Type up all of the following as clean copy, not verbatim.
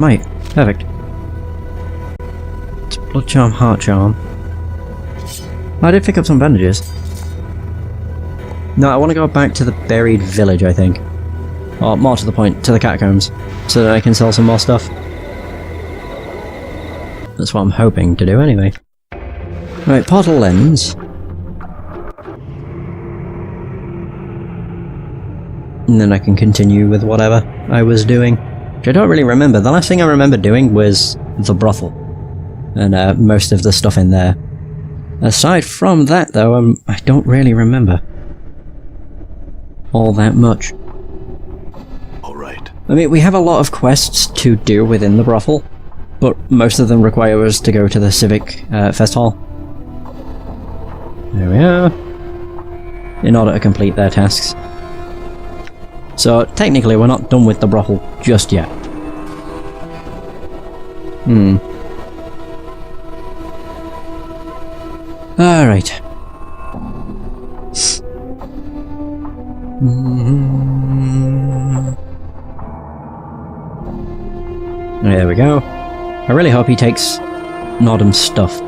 Might. Perfect. It's blood charm, heart charm. I did pick up some bandages. No, I want to go back to the buried village, I think. Or more to the point, to the catacombs. So that I can sell some more stuff. That's what I'm hoping to do anyway. Right, portal lens. And then I can continue with whatever I was doing. Which I don't really remember. The last thing I remember doing was the brothel. And most of the stuff in there. Aside from that though, I don't really remember all that much. Alright. I mean, we have a lot of quests to do within the brothel, but most of them require us to go to the Civic Fest Hall. There we are. In order to complete their tasks. So, technically we're not done with the brothel just yet. Alright. There we go. I really hope he takes Nordum's stuff.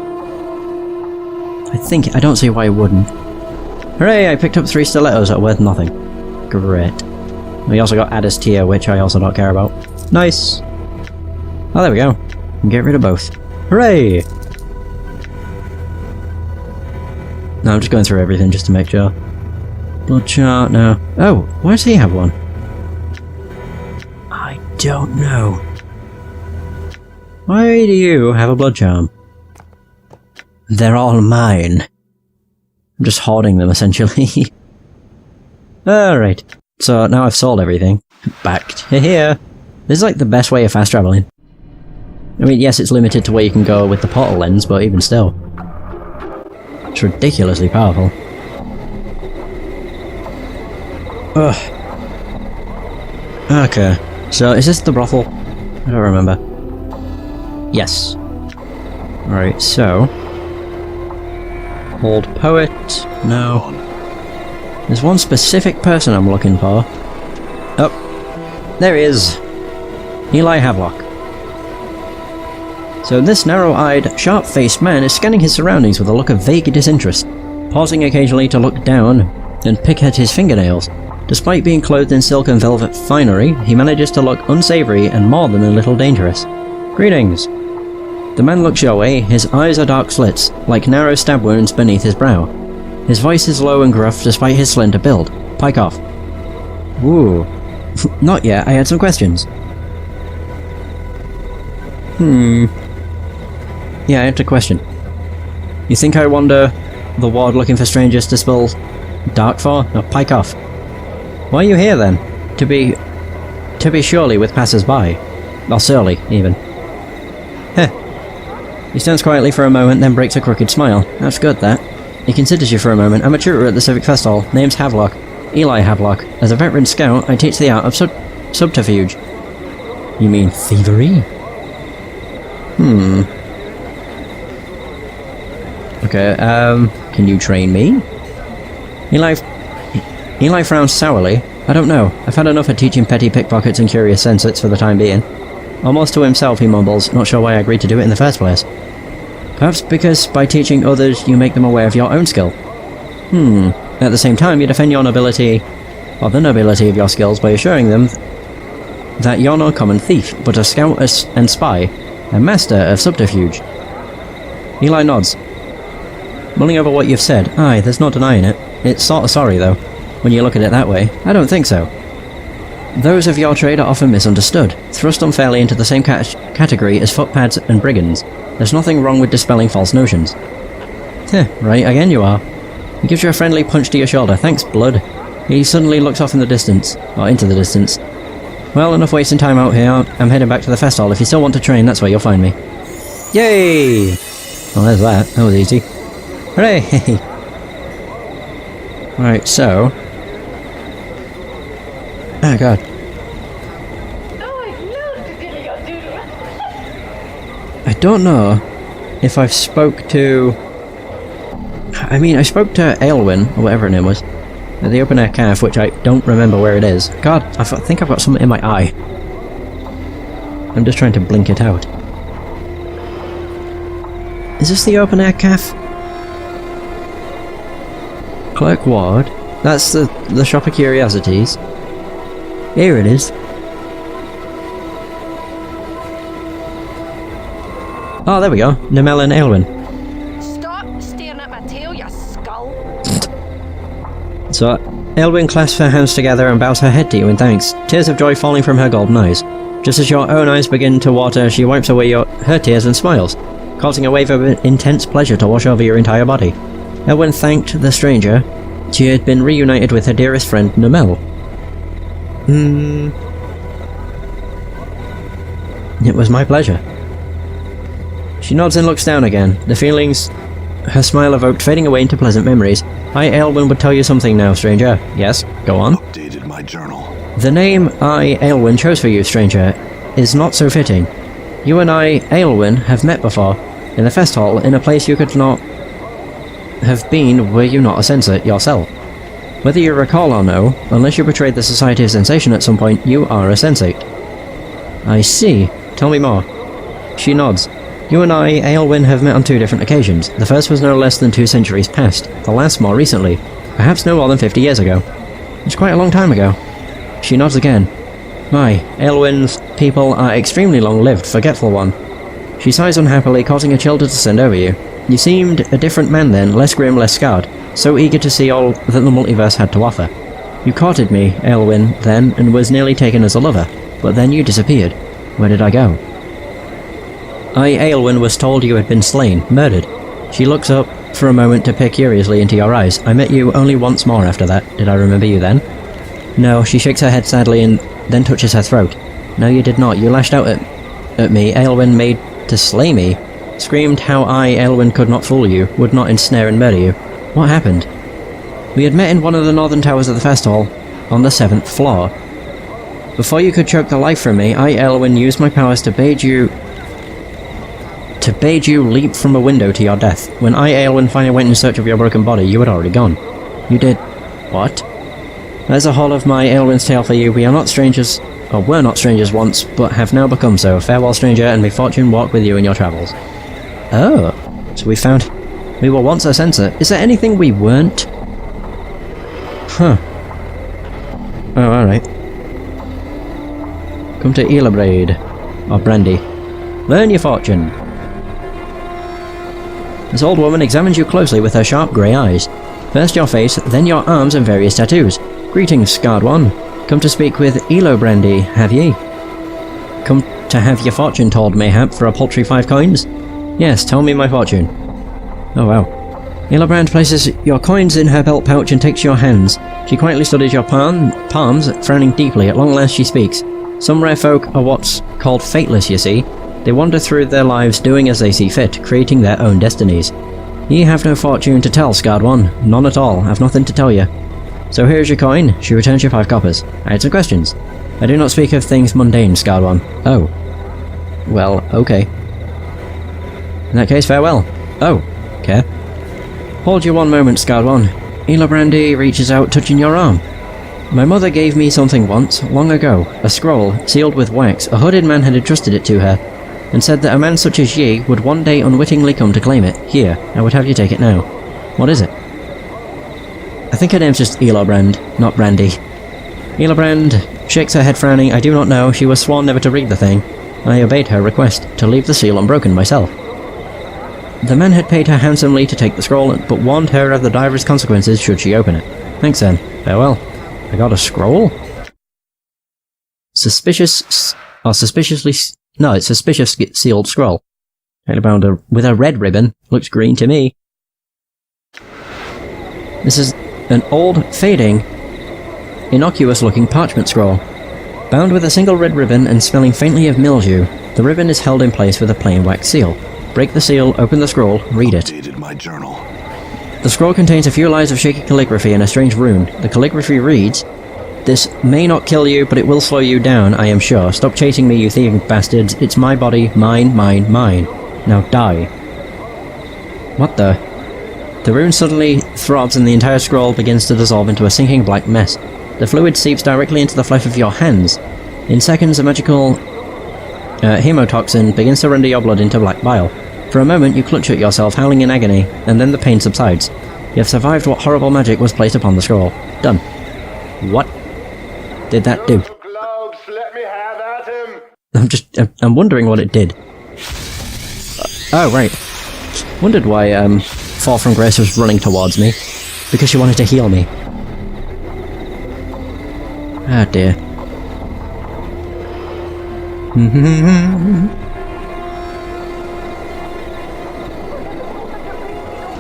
I don't see why he wouldn't. Hooray, I picked up 3 stilettos that are worth nothing. Great. We also got Addis tier, which I also don't care about. Nice! Oh, there we go. Get rid of both. Hooray! No, I'm just going through everything just to make sure. Blood chart, no. Oh, why does he have one? I don't know. Why do you have a blood charm? They're all mine. I'm just hoarding them, essentially. Alright. So now I've sold everything. Back to here. This is like the best way of fast traveling. I mean, yes, it's limited to where you can go with the portal lens, but even still. It's ridiculously powerful. Ugh. Okay. So, is this the brothel? I don't remember. Yes. Alright, so... Old poet? No. There's one specific person I'm looking for. Oh. There he is. Eli Havelock. So this narrow-eyed, sharp-faced man is scanning his surroundings with a look of vague disinterest, pausing occasionally to look down and pick at his fingernails. Despite being clothed in silk and velvet finery, he manages to look unsavory and more than a little dangerous. Greetings. The man looks your way, his eyes are dark slits, like narrow stab wounds beneath his brow. His voice is low and gruff despite his slender build. Pike off. Ooh. Not yet, I had some questions. Yeah, I had a question. You think I wander the ward looking for strangers to spill dark for? No, pike off. Why are you here then? To be surely with passers-by. Or surly, even. Heh. He stands quietly for a moment, then breaks a crooked smile. That's good, that. He considers you for a moment. I'm a tutor at the Civic Festival. Name's Havelock. Eli Havelock. As a veteran scout, I teach the art of subterfuge. You mean thievery? Okay, can you train me? Eli frowns sourly. I don't know. I've had enough of teaching petty pickpockets and curious sensates for the time being. Almost to himself, he mumbles, not sure why I agreed to do it in the first place. Perhaps because by teaching others, you make them aware of your own skill. At the same time, you defend your nobility, or the nobility of your skills by assuring them that you're no common thief, but a scout and spy, a master of subterfuge. Eli nods. Mulling over what you've said, aye, there's no denying it. It's sorta sorry, though, when you look at it that way. I don't think so. Those of your trade are often misunderstood, thrust unfairly into the same category as footpads and brigands. There's nothing wrong with dispelling false notions. Right, again you are. He gives you a friendly punch to your shoulder. Thanks, blood. He suddenly looks off in the distance, or into the distance. Well, enough wasting time out here. I'm heading back to the fest hall. If you still want to train, that's where you'll find me. Yay! Well, there's that. That was easy. Hooray! Right, so... Oh god. I don't know if I've spoke to... I mean, I spoke to Aelwyn, or whatever her name was, at the open air calf, which I don't remember where it is. God, I think I've got something in my eye. I'm just trying to blink it out. Is this the open-air cafe? Clerk Ward? That's the shop of curiosities. Here it is. Oh, there we go. Namel and Aelwyn. Stop staring at my tail, you skull! So, Aelwyn clasps her hands together and bows her head to you in thanks, tears of joy falling from her golden eyes. Just as your own eyes begin to water, she wipes away her tears and smiles, causing a wave of intense pleasure to wash over your entire body. Aelwyn thanked the stranger. She had been reunited with her dearest friend, Namel. It was my pleasure. She nods and looks down again, the feelings her smile evoked fading away into pleasant memories. I, Aelwyn, would tell you something now, stranger. Yes, go on. Updated my journal. The name I, Aelwyn, chose for you, stranger, is not so fitting. You and I, Aelwyn, have met before, in the fest hall, in a place you could not have been were you not a sensate yourself. Whether you recall or no, unless you betrayed the Society of Sensation at some point, you are a sensate. I see. Tell me more. She nods. You and I, Aelwyn, have met on 2 different occasions. The first was no less than 2 centuries past, the last more recently, perhaps no more than 50 years ago. It's quite a long time ago. She nods again. My, Aelwyn's people are extremely long-lived, forgetful one. She sighs unhappily, causing a chill to descend over you. You seemed a different man then, less grim, less scarred, so eager to see all that the multiverse had to offer. You courted me, Aelwyn, then, and was nearly taken as a lover, but then you disappeared. Where did I go? I, Aelwyn, was told you had been slain, murdered. She looks up for a moment to peer curiously into your eyes. I met you only once more after that. Did I remember you then? No, she shakes her head sadly and then touches her throat. No, you did not. You lashed out at me, Aelwyn, made to slay me. Screamed how I, Aelwyn, could not fool you, would not ensnare and murder you. What happened? We had met in one of the northern towers of the fest hall, on the 7th floor. Before you could choke the life from me, I, Aelwyn, used my powers to bade you leap from a window to your death. When I, Aelwyn, finally went in search of your broken body, you had already gone. You did... what? There's a whole of my Aelwyn's tale for you. We are not strangers, or were not strangers once, but have now become so. Farewell, stranger, and may fortune walk with you in your travels. Oh, so we were once a sensor. Is there anything we weren't? Huh. Oh, alright. Come to Elabraid, or Brandy. Learn your fortune. This old woman examines you closely with her sharp grey eyes. First your face, then your arms and various tattoos. Greetings, scarred one. Come to speak with Brandy, have ye? Come to have your fortune told, mayhap, for a paltry 5 coins? Yes, tell me my fortune. Oh wow. Brand places your coins in her belt pouch and takes your hands. She quietly studies your palms, frowning deeply. At long last she speaks. Some rare folk are what's called fateless, you see. They wander through their lives doing as they see fit, creating their own destinies. Ye have no fortune to tell, scarred one. None at all. I've nothing to tell you. So here's your coin. She returns you 5 coppers. I had some questions. I do not speak of things mundane, scarred one. Oh. Well, okay. In that case, farewell. Oh. Okay. Hold you one moment, scarred one. Brandy reaches out, touching your arm. My mother gave me something once, long ago. A scroll, sealed with wax. A hooded man had entrusted it to her, and said that a man such as ye would one day unwittingly come to claim it. Here, I would have you take it now. What is it? I think her name's just Brand, not Brandy. Brand shakes her head frowning. I do not know. She was sworn never to read the thing. I obeyed her request, to leave the seal unbroken myself. The man had paid her handsomely to take the scroll, but warned her of the direst consequences should she open it. Thanks then. Farewell. I got a scroll? Suspicious sealed scroll. Baldur with a red ribbon. Looks green to me. This is an old, fading, innocuous-looking parchment scroll. Bound with a single red ribbon and smelling faintly of mildew, the ribbon is held in place with a plain wax seal. Break the seal, open the scroll, read it. Updated my journal. The scroll contains a few lines of shaky calligraphy and a strange rune. The calligraphy reads, "This may not kill you, but it will slow you down, I am sure. Stop chasing me, you thieving bastards. It's my body, mine, mine, mine. Now die." What the? The rune suddenly throbs and the entire scroll begins to dissolve into a sinking black mess. The fluid seeps directly into the flesh of your hands. In seconds, a magical hemotoxin begins to render your blood into black bile. For a moment you clutch at yourself, howling in agony, and then the pain subsides. You have survived what horrible magic was placed upon the scroll. Done. What did that do? Globes, let me have at him. I'm wondering what it did. Oh, right. Wondered why, Fall from Grace was running towards me. Because she wanted to heal me. Ah, dear.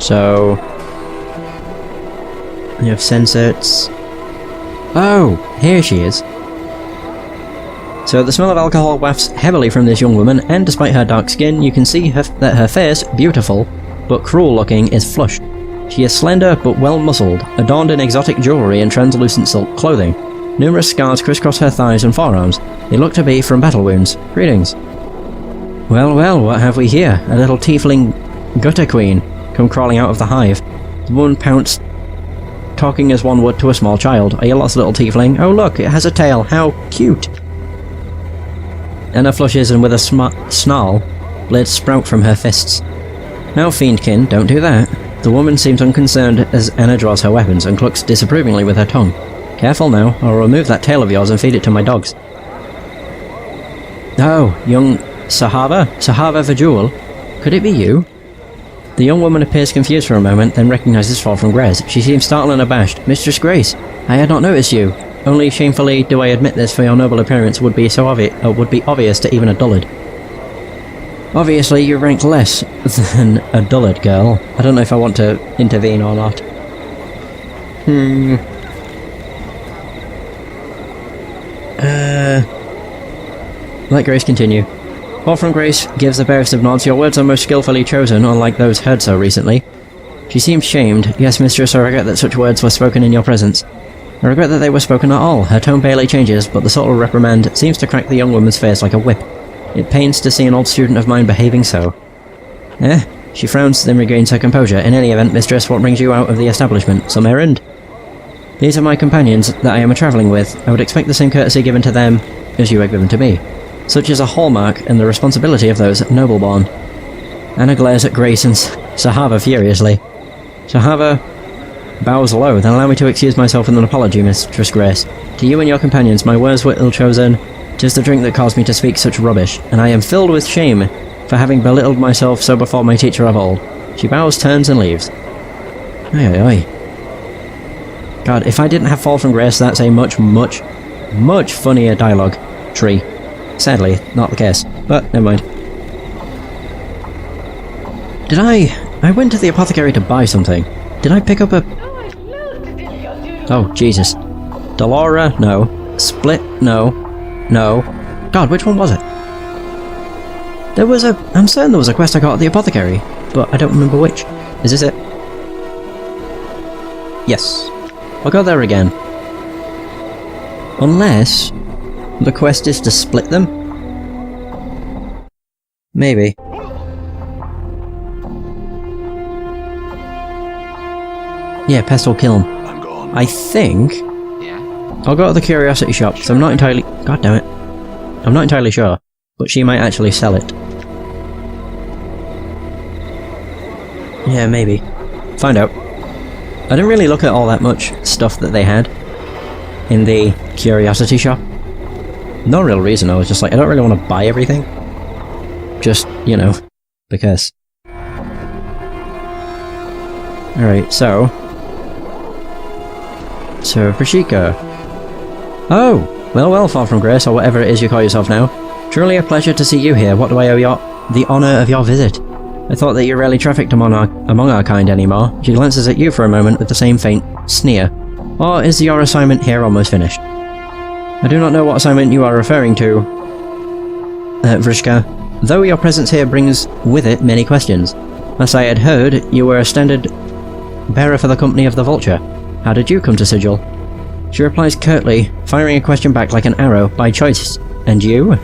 So... you have sensors. Oh! Here she is. So the smell of alcohol wafts heavily from this young woman, and despite her dark skin, you can see that her face, beautiful, but cruel looking, is flushed. She is slender but well muscled, adorned in exotic jewellery and translucent silk clothing. Numerous scars crisscross her thighs and forearms. They look to be from battle wounds. Greetings. Well, well, what have we here? A little tiefling gutter queen come crawling out of the hive. The woman pounced, talking as one would to a small child. Are you lost, little tiefling? Oh look, it has a tail. How cute! Anna flushes, and with a snarl, blades sprout from her fists. Now, fiendkin, don't do that. The woman seems unconcerned as Anna draws her weapons and clucks disapprovingly with her tongue. Careful now, I'll remove that tail of yours and feed it to my dogs. Oh, young Sahava Vajul? Could it be you? The young woman appears confused for a moment, then recognises Fall from Grace. She seems startled and abashed. Mistress Grace, I had not noticed you. Only shamefully do I admit this, for your noble appearance would be obvious to even a dullard. Obviously, you rank less than a dullard, girl. I don't know if I want to intervene or not. Let Grace continue. Fall from Grace gives the barest of nods. Your words are most skillfully chosen, unlike those heard so recently. She seems shamed. Yes, mistress, I regret that such words were spoken in your presence. I regret that they were spoken at all. Her tone barely changes, but the subtle reprimand seems to crack the young woman's face like a whip. It pains to see an old student of mine behaving so. She frowns, then regains her composure. In any event, mistress, what brings you out of the establishment? Some errand? These are my companions that I am travelling with. I would expect the same courtesy given to them as you have given to me. Such is a hallmark and the responsibility of those noble-born. Anna glares at Grace and Sahava furiously. Sahava bows low, then allow me to excuse myself with an apology, Mistress Grace. To you and your companions, my words were ill-chosen. 'Tis the drink that caused me to speak such rubbish, and I am filled with shame for having belittled myself so before my teacher of old. She bows, turns, and leaves. Oi. God, if I didn't have Fall from Grace, that's a much funnier dialogue tree. Sadly, not the case, but never mind. I went to the apothecary to buy something. Did I pick up a... Oh, Jesus. Delora? No. Split? No. No. God, which one was it? I'm certain there was a quest I got at the apothecary, but I don't remember which. Is this it? Yes. I'll go there again. Unless the quest is to split them? Maybe. Yeah, Pestle Kiln. I'm gone. I think... Yeah? I'll go to the curiosity shop, so I'm not entirely... God damn it. I'm not entirely sure, but she might actually sell it. Yeah, maybe. Find out. I didn't really look at all that much stuff that they had in the curiosity shop. No real reason, I was just like, I don't really want to buy everything. Just, you know, because. Alright, so Vrishika. Oh! Well, Fall from Grace, or whatever it is you call yourself now. Truly a pleasure to see you here. What do I owe the honour of your visit? I thought that you rarely trafficked among our kind anymore. She glances at you for a moment with the same faint sneer. Or is your assignment here almost finished? I do not know what assignment you are referring to, Vrishka, though your presence here brings with it many questions. As I had heard, you were a standard bearer for the company of the Vulture. How did you come to Sigil? She replies curtly, firing a question back like an arrow, by choice. And you?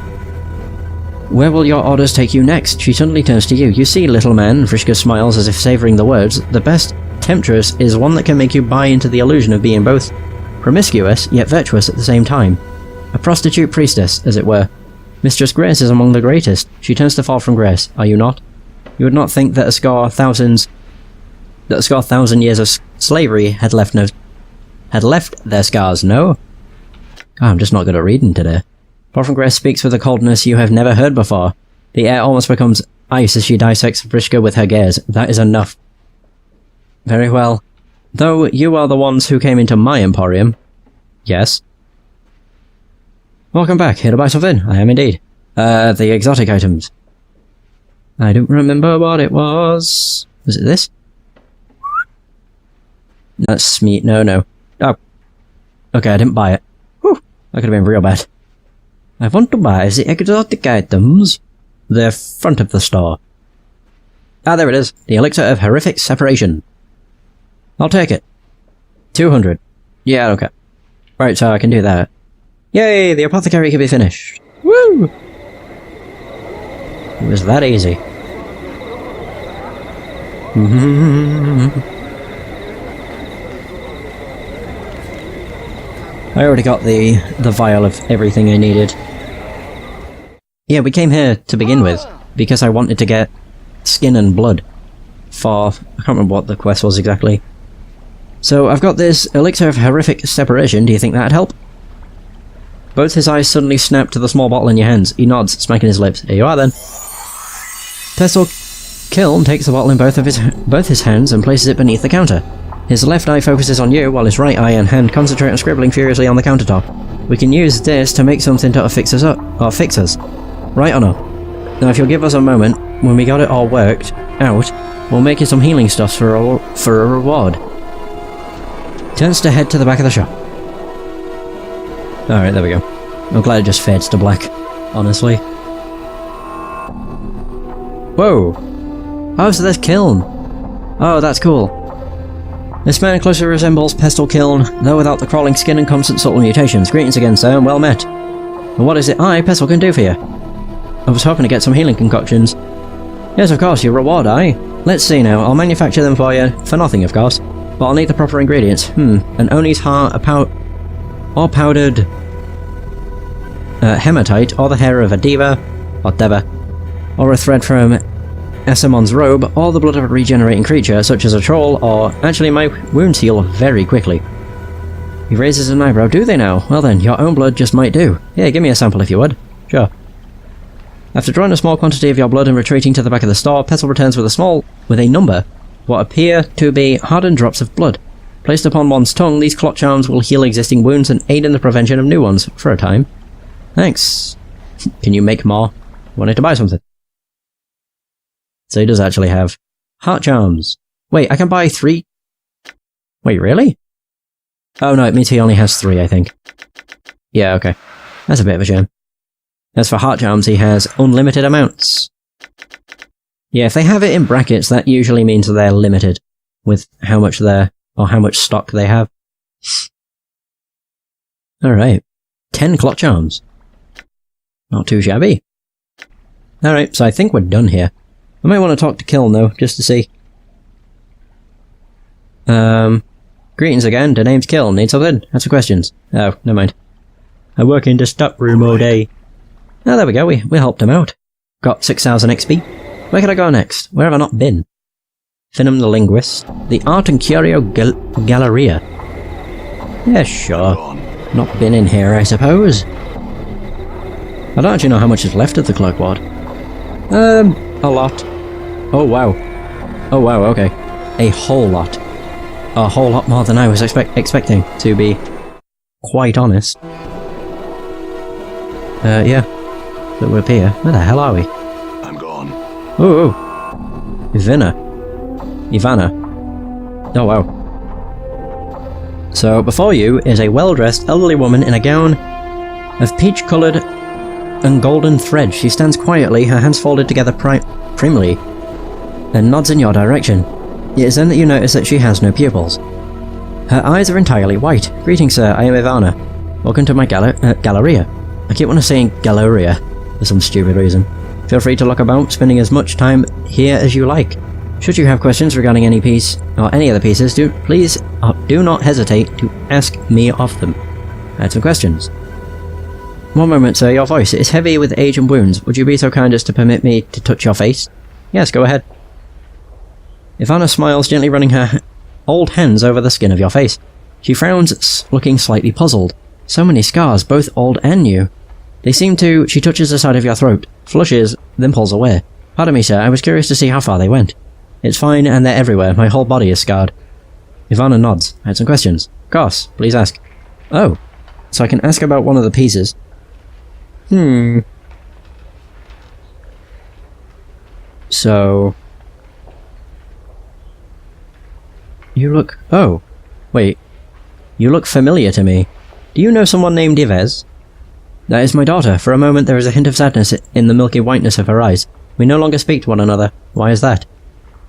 Where will your orders take you next? She suddenly turns to you. You see, little man, Vrishka smiles as if savouring the words, the best temptress is one that can make you buy into the illusion of being both promiscuous, yet virtuous at the same time. A prostitute priestess, as it were. Mistress Grace is among the greatest. She tends to fall from grace, are you not? You would not think that a score 1,000 years of slavery had left their scars, no? Oh, I'm just not good at reading today. Fall from grace speaks with a coldness you have never heard before. The air almost becomes ice as she dissects Vrishka with her gaze. That is enough. Very well. Though you are the ones who came into my emporium. Yes. Welcome back. Here to buy something? I am indeed. The exotic items. I don't remember what it was. Was it this? That's me. No. Oh. Okay, I didn't buy it. Whew. That could have been real bad. I want to buy the exotic items. The front of the store. Ah, there it is. The elixir of horrific separation. I'll take it. 200. Yeah, okay. Right, so I can do that. Yay, the apothecary can be finished. Woo! It was that easy. I already got the vial of everything I needed. Yeah, we came here to begin with, because I wanted to get skin and blood for... I can't remember what the quest was exactly. So, I've got this elixir of horrific separation. Do you think that'd help? Both his eyes suddenly snap to the small bottle in your hands. He nods, smacking his lips. Here you are then. Pestle Kiln takes the bottle in both his hands and places it beneath the counter. His left eye focuses on you, while his right eye and hand concentrate on scribbling furiously on the countertop. We can use this to make something to fix us up, or fix us. Right or no? Now if you'll give us a moment, when we got it all worked out, we'll make you some healing stuffs for a reward. Turns to head to the back of the shop. Alright, there we go. I'm glad it just fades to black, honestly. Whoa! Oh, so there's Kiln! Oh, that's cool. This man closely resembles Pestle Kiln, though without the crawling skin and constant subtle mutations. Greetings again, sir, and well met. And what is it I, Pestle, can do for you? I was hoping to get some healing concoctions. Yes, of course, your reward, aye. Let's see now, I'll manufacture them for you, for nothing, of course. But I'll need the proper ingredients. An Oni's heart, or powdered hematite, or the hair of a diva, or deva, or a thread from Esamon's robe, or the blood of a regenerating creature, such as a troll, or... Actually, my wounds heal very quickly. He raises an eyebrow. Do they now? Well then, your own blood just might do. Yeah, give me a sample if you would. Sure. After drawing a small quantity of your blood and retreating to the back of the store, Pestle returns with a number, what appear to be hardened drops of blood. Placed upon one's tongue, these clot charms will heal existing wounds and aid in the prevention of new ones, for a time. Thanks. Can you make more? Wanted to buy something. So he does actually have heart charms. Wait, I can buy 3? Wait, really? Oh no, it means he only has 3, I think. Yeah, okay. That's a bit of a shame. As for heart charms, he has unlimited amounts. Yeah, if they have it in brackets, that usually means they're limited with how much how much stock they have. Alright. 10 clot charms. Not too shabby. Alright, so I think we're done here. I might want to talk to Kiln though, just to see. Greetings again, the name's Kiln. Need something? Answer questions. Oh, never mind. I work in the stock room all day. Oh, there we go, we helped him out. Got 6,000 XP. Where can I go next? Where have I not been? Finum the Linguist. The Art and Curio Galleria. Yeah, sure. Not been in here, I suppose. I don't actually know how much is left of the cloak ward. A lot. Oh wow. Oh wow, okay. A whole lot. A whole lot more than I was expecting, to be quite honest. Yeah. That would appear. Where the hell are we? I'm gone. Ooh. Ivana. Oh wow. So, before you is a well-dressed elderly woman in a gown of peach-coloured and golden thread. She stands quietly, her hands folded together primly, and nods in your direction. It is then that you notice that she has no pupils. Her eyes are entirely white. Greetings, sir, I am Ivana. Welcome to my Galleria. I keep on saying Galleria for some stupid reason. Feel free to look about, spending as much time here as you like. Should you have questions regarding any piece, or any other pieces, do not hesitate to ask me of them. I had some questions. One moment, sir. Your voice is heavy with age and wounds. Would you be so kind as to permit me to touch your face? Yes, go ahead. Ivana smiles, gently running her old hands over the skin of your face. She frowns, looking slightly puzzled. So many scars, both old and new. They seem to... She touches the side of your throat, flushes, then pulls away. Pardon me, sir. I was curious to see how far they went. It's fine, and they're everywhere. My whole body is scarred. Ivana nods. I had some questions. Of course. Please ask. Oh. So I can ask about one of the pieces. So... You look... Oh. Wait. You look familiar to me. Do you know someone named Yves? That is my daughter. For a moment there is a hint of sadness in the milky whiteness of her eyes. We no longer speak to one another. Why is that?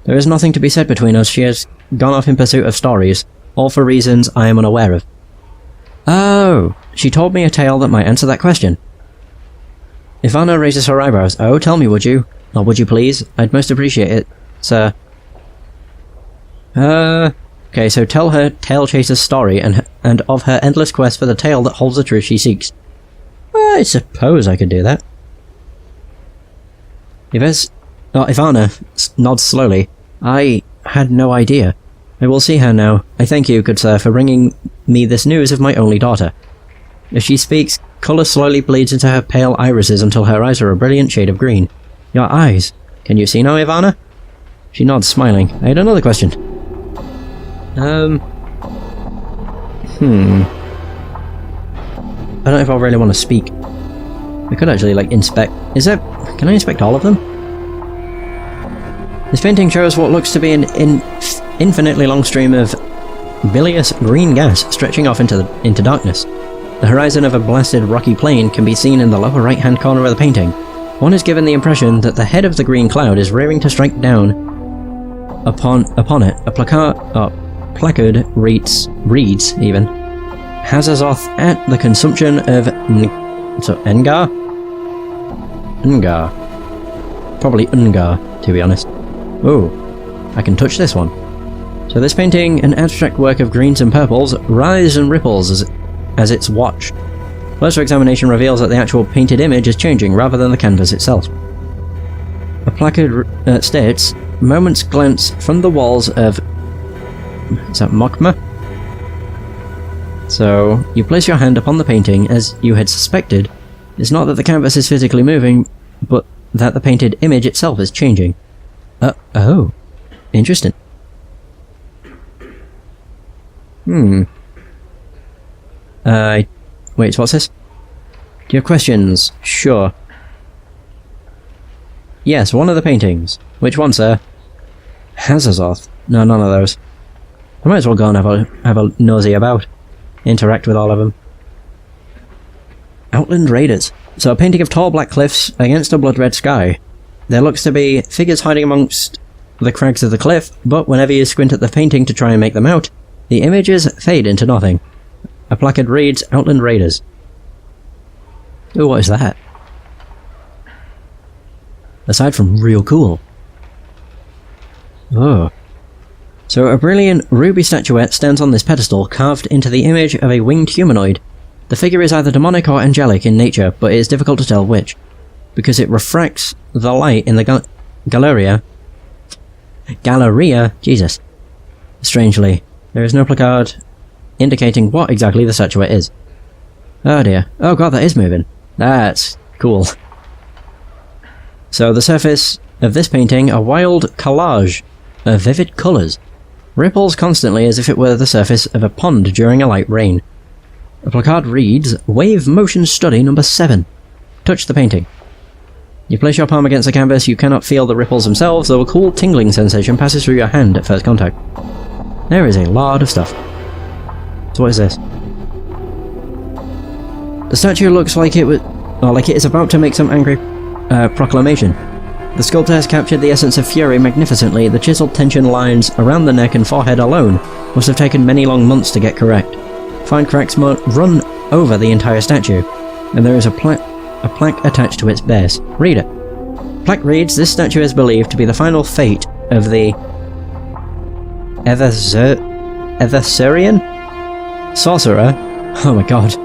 There is nothing to be said between us. She has gone off in pursuit of stories, all for reasons I am unaware of. Oh, she told me a tale that might answer that question. Ivana raises her eyebrows. Oh, tell me, would you? Or would you please? I'd most appreciate it, sir. Okay, so tell her Tale Chaser's story and of her endless quest for the tale that holds the truth she seeks. I suppose I could do that. Ivana nods slowly. I had no idea. I will see her now. I thank you, good sir, for bringing me this news of my only daughter. As she speaks, colour slowly bleeds into her pale irises until her eyes are a brilliant shade of green. Your eyes. Can you see now, Ivana? She nods, smiling. I had another question. I don't know if I really want to speak. I could actually, like, inspect... Can I inspect all of them? This painting shows what looks to be an infinitely long stream of bilious green gas stretching off into darkness. The horizon of a blasted rocky plain can be seen in the lower right-hand corner of the painting. One is given the impression that the head of the green cloud is rearing to strike down upon it. A placard reads even, Hazazoth at the consumption of Engar? Probably Ungar, to be honest. Oh, I can touch this one. So this painting, an abstract work of greens and purples, writhes and ripples as it's watched. Closer examination reveals that the actual painted image is changing rather than the canvas itself. A placard states, moments glance from the walls of... Is that Mokma? So, you place your hand upon the painting as you had suspected. It's not that the canvas is physically moving, but that the painted image itself is changing. Oh. Interesting. Wait, what's this? Do you have questions? Sure. Yes, one of the paintings. Which one, sir? Hazazoth. No, none of those. I might as well go and have a nosy about. Interact with all of them. Outland Raiders. So a painting of tall black cliffs against a blood-red sky. There looks to be figures hiding amongst the crags of the cliff, but whenever you squint at the painting to try and make them out, the images fade into nothing. A placard reads, Outland Raiders. Ooh, what is that? Aside from real cool. Oh. So a brilliant ruby statuette stands on this pedestal, carved into the image of a winged humanoid. The figure is either demonic or angelic in nature, but it is difficult to tell which, because it refracts the light in the Galleria, Jesus. Strangely, there is no placard indicating what exactly the statuette is. Oh dear. Oh god, that is moving. That's cool. So the surface of this painting, a wild collage of vivid colours, ripples constantly as if it were the surface of a pond during a light rain. The placard reads, Wave Motion Study number 7. Touch the painting. You place your palm against the canvas, you cannot feel the ripples themselves, though a cool tingling sensation passes through your hand at first contact. There is a lot of stuff. So what is this? The statue looks like it is about to make some angry proclamation. The sculptor has captured the essence of fury magnificently. The chiseled tension lines around the neck and forehead alone must have taken many long months to get correct. Fine cracks run over the entire statue, and there is a plaque attached to its base. Read it. Plaque reads, this statue is believed to be the final fate of the Eversurian sorcerer. Oh my god.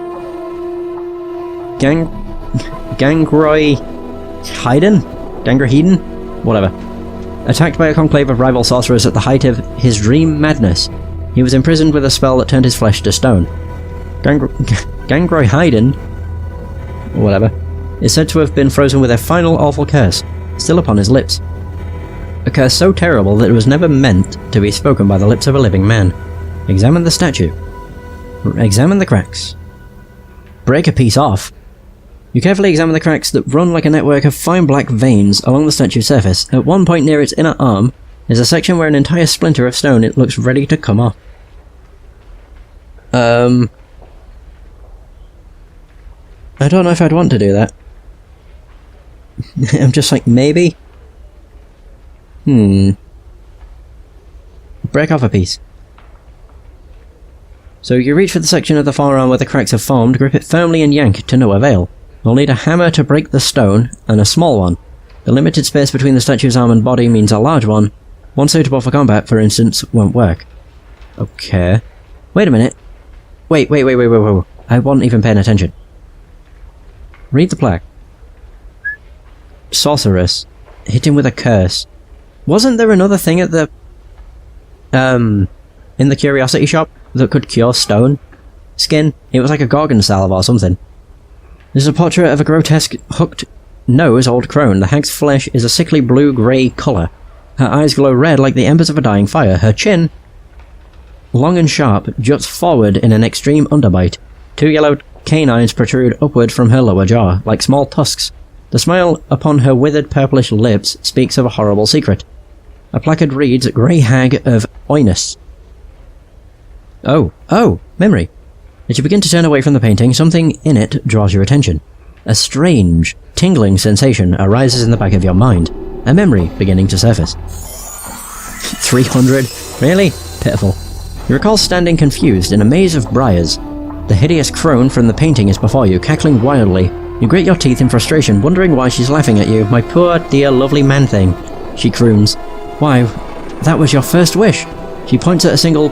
Gangroi Haydn? Gangrahedon? Whatever. Attacked by a conclave of rival sorcerers at the height of his dream madness. He was imprisoned with a spell that turned his flesh to stone. Gangroi Haydn, whatever, is said to have been frozen with a final awful curse, still upon his lips. A curse so terrible that it was never meant to be spoken by the lips of a living man. Examine the statue. Examine the cracks. Break a piece off. You carefully examine the cracks that run like a network of fine black veins along the statue's surface. At one point near its inner arm is a section where an entire splinter of stone it looks ready to come off. I don't know if I'd want to do that. I'm just like, maybe? Break off a piece. So you reach for the section of the far arm where the cracks have formed, grip it firmly and yank to no avail. You'll need a hammer to break the stone, and a small one. The limited space between the statue's arm and body means a large one. One suitable for combat, for instance, won't work. Okay. Wait a minute. Wait. I wasn't even paying attention. Read the plaque. Sorceress. Hit him with a curse. Wasn't there another thing at the... in the curiosity shop that could cure stone? Skin? It was like a gorgon salve or something. There's a portrait of a grotesque, hooked-nosed old crone. The hag's flesh is a sickly blue-grey colour. Her eyes glow red like the embers of a dying fire. Her chin, long and sharp, juts forward in an extreme underbite. Two yellow canines protrude upward from her lower jaw, like small tusks. The smile upon her withered purplish lips speaks of a horrible secret. A placard reads, Grey Hag of Oinus. Oh, memory. As you begin to turn away from the painting, something in it draws your attention. A strange, tingling sensation arises in the back of your mind. A memory beginning to surface. 300? Really? Pitiful. You recall standing confused in a maze of briars. The hideous crone from the painting is before you, cackling wildly. You grit your teeth in frustration, wondering why she's laughing at you. My poor, dear, lovely man-thing, she croons. Why, that was your first wish. She points a single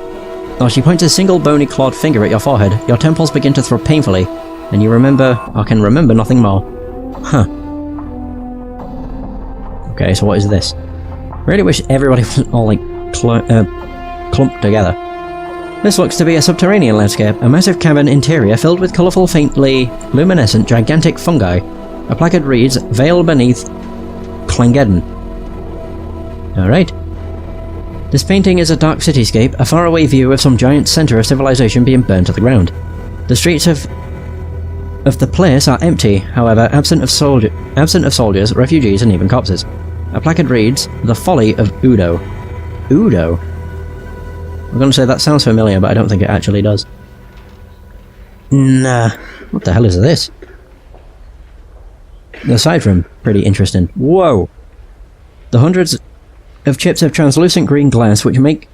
bony clawed finger at your forehead. Your temples begin to throb painfully, and you remember, or can remember nothing more. Huh. Okay, so what is this? Really wish everybody was all like clumped together. This looks to be a subterranean landscape, a massive cavern interior filled with colourful, faintly luminescent, gigantic fungi. A placard reads, Veil beneath Clangeddon. Alright. This painting is a dark cityscape, a faraway view of some giant centre of civilization being burned to the ground. The streets of the place are empty, however, absent of soldiers, refugees, and even corpses. A placard reads, The Folly of Udo. Udo? I'm gonna say that sounds familiar, but I don't think it actually does. Nah. What the hell is this? Aside from pretty interesting. Whoa! The hundreds of chips of translucent green glass which make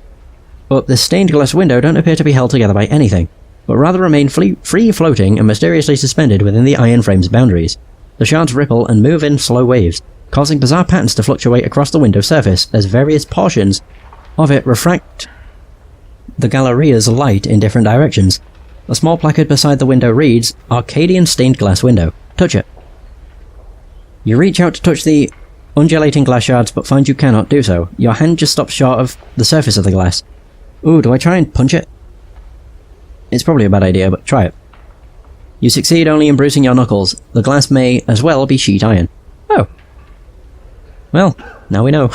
up this stained glass window don't appear to be held together by anything, but rather remain free-floating and mysteriously suspended within the iron frame's boundaries. The shards ripple and move in slow waves, causing bizarre patterns to fluctuate across the window's surface as various portions of it refract the Galleria's light in different directions. A small placard beside the window reads, Arcadian stained glass window. Touch it. You reach out to touch the undulating glass shards, but find you cannot do so. Your hand just stops short of the surface of the glass. Ooh, do I try and punch it? It's probably a bad idea, but try it. You succeed only in bruising your knuckles. The glass may as well be sheet iron. Oh. Well, now we know.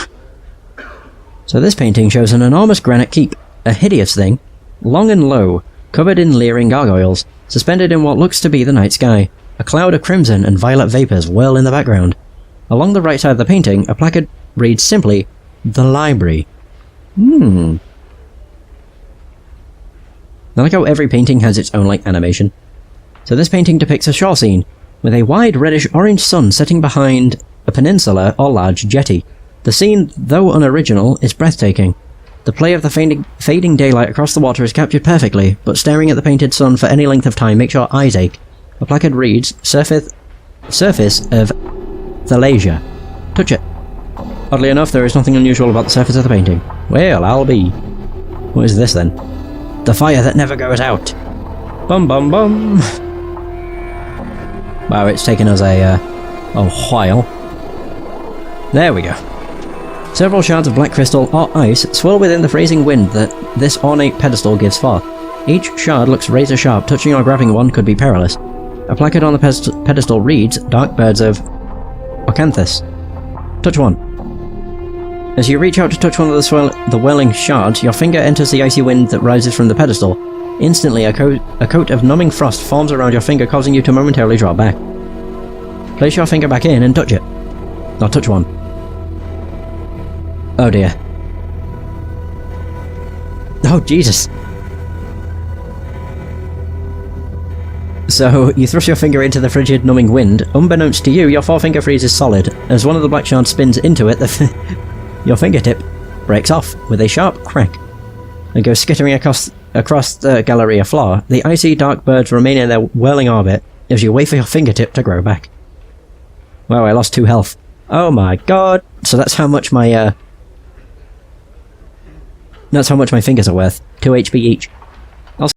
So this painting shows an enormous granite keep. A hideous thing, long and low, covered in leering gargoyles, suspended in what looks to be the night sky. A cloud of crimson and violet vapours whirl in the background. Along the right side of the painting, a placard reads simply, The Library. I like how every painting has its own, animation. So this painting depicts a shore scene, with a wide reddish-orange sun setting behind a peninsula or large jetty. The scene, though unoriginal, is breathtaking. The play of the fading daylight across the water is captured perfectly, but staring at the painted sun for any length of time makes your eyes ache. A placard reads, Surface of Thalasia. Touch it. Oddly enough, there is nothing unusual about the surface of the painting. Well, I'll be. What is this then? The fire that never goes out. Bum bum bum. Wow, it's taken us a while. There we go. Several shards of black crystal or ice swirl within the freezing wind that this ornate pedestal gives forth. Each shard looks razor sharp, touching or grabbing one could be perilous. A placard on the pedestal reads, Dark Birds of Ocanthus. Touch one. As you reach out to touch one of the whirling shards, your finger enters the icy wind that rises from the pedestal. Instantly, a coat of numbing frost forms around your finger, causing you to momentarily draw back. Place your finger back in and touch it. Now touch one. Oh dear. Oh Jesus. So, you thrust your finger into the frigid, numbing wind. Unbeknownst to you, your forefinger freezes solid. As one of the black shards spins into it, your fingertip breaks off with a sharp crack and goes skittering across the Galleria floor. The icy dark birds remain in their whirling orbit as you wait for your fingertip to grow back. Wow, I lost 2 health. Oh my god! So that's how much my fingers are worth. 2 HP each.